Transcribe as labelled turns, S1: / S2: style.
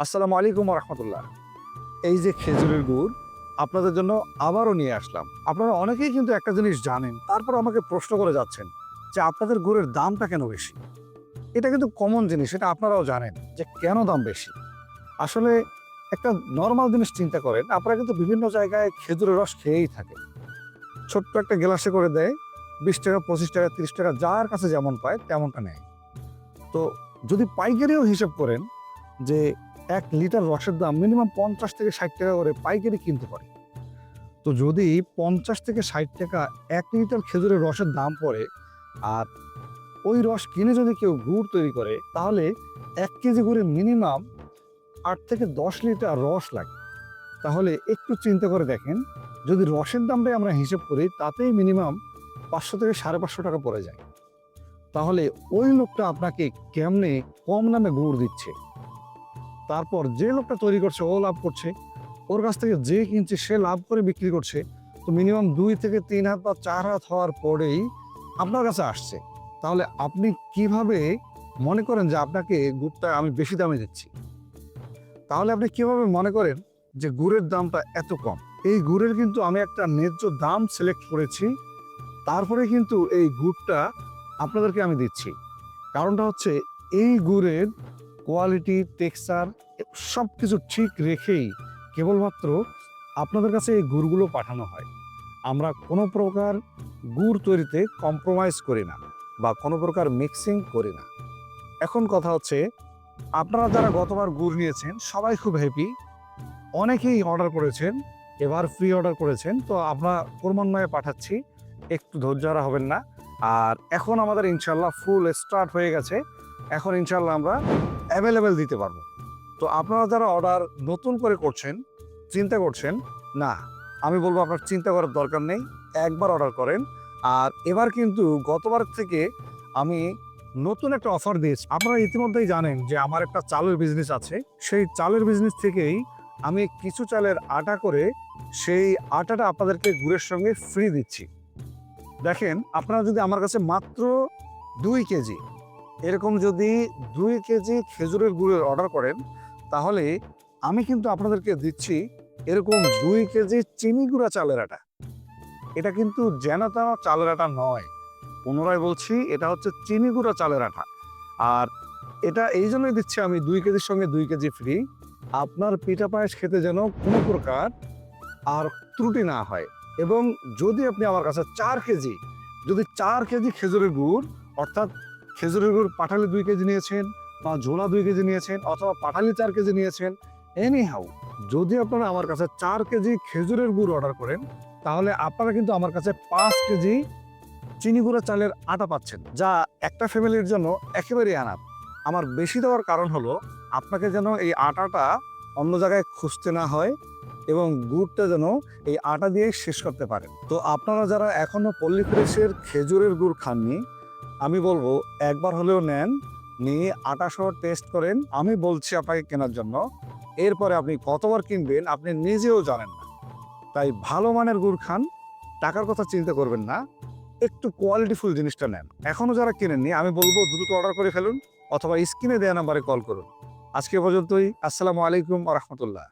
S1: আসসালামু আলাইকুম রহমতুল্লাহ। এই যে খেজুরের গুড় আপনাদের জন্য আবারও নিয়ে আসলাম। আপনারা অনেকেই কিন্তু একটা জিনিস জানেন, তারপর আমাকে প্রশ্ন করে যাচ্ছেন যে আপনাদের গুড়ের দামটা কেন বেশি। এটা কিন্তু কমন জিনিস, এটা আপনারাও জানেন যে কেন দাম বেশি। আসলে একটা নর্মাল জিনিস চিন্তা করেন, আপনারা কিন্তু বিভিন্ন জায়গায় খেজুরের রস খেয়েই থাকেন। ছোট্ট একটা গ্লাসে করে দেয়, 20 টাকা, 25 টাকা, 30 টাকা, যার কাছে যেমন পায় তেমনটা নেয়। তো যদি পাইকারিও হিসাব করেন যে 1 লিটার রসের দাম মিনিমাম 50 থেকে 60 টাকা করে পাইকারি কিনতে পারে। তো যদি 50 থেকে 60 টাকা 1 লিটার খেজুরের রসের দাম পড়ে, আর ওই রস কিনে যদি কেউ গুড় তৈরি করে, তাহলে 1 কেজি গুড়ে মিনিমাম 8 থেকে 10 লিটার রস লাগে। তাহলে একটু চিন্তা করে দেখেন, যদি রসের দামটাই আমরা হিসেব করি, তাতেই মিনিমাম 500 থেকে 550 টাকা পড়ে যায়। তাহলে ওই লোকটা আপনাকে কেমনে কম দামে গুড় দিচ্ছে? তারপর যে লোকটা তৈরি করছে ও লাভ করছে, ওর কাছ থেকে যে কিনছে সে লাভ করে বিক্রি করছে। তো মিনিমাম 2 থেকে 3 হাত বা 4 হাত হওয়ার পরেই আপনার কাছে আসছে। তাহলে আপনি কিভাবে মনে করেন যে আপনাকে গুড়টা আমি বেশি দামে দিচ্ছি? তাহলে আপনি কিভাবে মনে করেন যে গুড়ের দামটা এত কম? এই গুড়ের কিন্তু আমি একটা ন্যায্য দাম সিলেক্ট করেছি, তারপরে কিন্তু এই গুড়টা আপনাদেরকে আমি দিচ্ছি। কারণটা হচ্ছে, এই গুড়ের কোয়ালিটি, টেক্সচার সব কিছু ঠিক রেখেই কেবলমাত্র আপনাদের কাছে এই গুড়গুলো পাঠানো হয়। আমরা কোনো প্রকার গুড় তৈরিতে কম্প্রোমাইজ করি না বা কোনো প্রকার মিক্সিং করি না। এখন কথা হচ্ছে, আপনারা যারা গতবার গুড় নিয়েছেন সবাই খুব হ্যাপি, অনেকেই অর্ডার করেছেন, এবার ফ্রি অর্ডার করেছেন। তো আমরা ক্রমান্বয়ে পাঠাচ্ছি, একটু ধৈর্য হারা হবেন না। আর এখন আমাদের ইনশাল্লাহ ফুল স্টার্ট হয়ে গেছে, এখন ইনশাল্লাহ আমরা অ্যাভেলেবেল দিতে পারবো। তো আপনারা যারা অর্ডার নতুন করে করছেন, চিন্তা করছেন, না, আমি বলবো আপনার চিন্তা করার দরকার নেই, একবার অর্ডার করেন। আর এবার কিন্তু গতবার থেকে আমি নতুন একটা অফার দিয়েছি। আপনারা ইতিমধ্যেই জানেন যে আমার একটা চালের বিজনেস আছে, সেই চালের বিজনেস থেকেই আমি কিছু চালের আটা করে সেই আটাটা আপনাদেরকে গুড়ের সঙ্গে ফ্রি দিচ্ছি। দেখেন, আপনারা যদি আমার কাছে মাত্র 2 কেজি এরকম যদি 2 কেজি খেজুরের গুড়ের অর্ডার করেন, তাহলে আমি কিন্তু আপনাদেরকে দিচ্ছি এরকম 2 কেজি চিনি গুঁড়া চালের আটা। এটা কিন্তু যেন তেন চালের আটা নয়, পুনরায় বলছি, এটা হচ্ছে চিনি গুঁড়া চালের আটা। আর এটা এই জন্যই দিচ্ছি আমি 2 কেজির সঙ্গে 2 কেজি ফ্রি, আপনার পিঠা পায়েস খেতে যেন কোনো প্রকার আর ত্রুটি না হয়। এবং যদি আপনি আমার কাছে 4 কেজি, যদি 4 কেজি খেজুরের গুড়, অর্থাৎ খেজুরের গুড় পাটালি 2 কেজি নিয়েছেন, বা ঝোলা 2 কেজি নিয়েছেন, অথবা পাটালি 4 কেজি নিয়েছেন, এনি হাউ, যদি আপনারা আমার কাছে 4 কেজি খেজুরের গুড় অর্ডার করেন, তাহলে আপনারা কিন্তু আমার কাছে 5 কেজি চিনি গুঁড়া চালের আটা পাচ্ছেন, যা একটা ফ্যামিলির জন্য একেবারেই আনাপ। আমার বেশি দেওয়ার কারণ হলো, আপনাকে যেন এই আটাটা অন্য জায়গায় খুঁজতে না হয়, এবং গুড়টা যেন এই আটা দিয়ে শেষ করতে পারেন। তো আপনারা যারা এখনো পল্লী ফ্রেশের খেজুরের গুড় খাননি, আমি বলবো একবার হলেও নেন, নিয়ে আটা সহ টেস্ট করেন। আমি বলছি আপনাকে কেনার জন্য, এরপরে আপনি কতবার কিনবেন আপনি নিজেও জানেন না। তাই ভালো মানের গুড় খান, টাকার কথা চিন্তা করবেন না, একটু কোয়ালিটিফুল জিনিসটা নেন। এখনো যারা কিনেননি, আমি বলবো দ্রুত অর্ডার করে ফেলুন, অথবা স্ক্রিনে দেওয়া নাম্বারে কল করুন। আজকে পর্যন্তই। আসসালামু আলাইকুম ওয়া রাহমাতুল্লাহ।